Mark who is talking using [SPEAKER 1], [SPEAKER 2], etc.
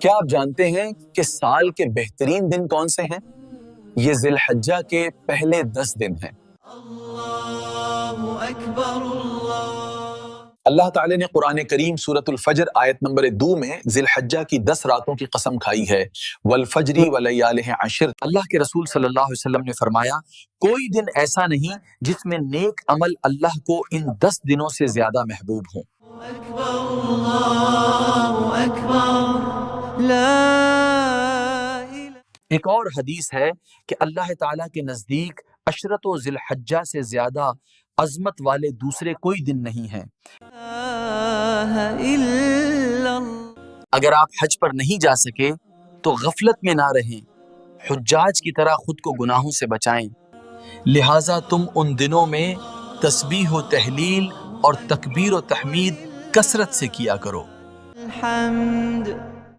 [SPEAKER 1] क्या आप जानते हैं कि साल के बेहतरीन दिन कौन से हैं? ये जिलहज्जा के पहले 10 दिन हैं। अल्लाह ताला ने कुरान करीम सूरतुल फजर आयत नंबर 2 में जिलहज्जा की 10 रातों की कसम खाई है। वल फजरी व लयालिहि अश्र। अल्लाह के रसूल सल्लल्लाहु अलैहि वसल्लम ने फरमाया, कोई दिन ऐसा नहीं जिसमें नेक अमल अल्लाह को इन 10 दिनों से ज्यादा महबूब हों। एक और हदीस है कि अल्लाह ताला के नजदीक अशरत व जिलहज्जा से ज्यादा अजमत वाले दूसरे कोई दिन नहीं हैं। अगर आप हज पर नहीं जा सके तो गफलत में ना रहें, हुज्जाज की तरह खुद को गुनाहों से बचाएं। लिहाजा तुम उन दिनों में तस्बीह व तहलील और तकबीर व तहमीद कसरत से किया करो।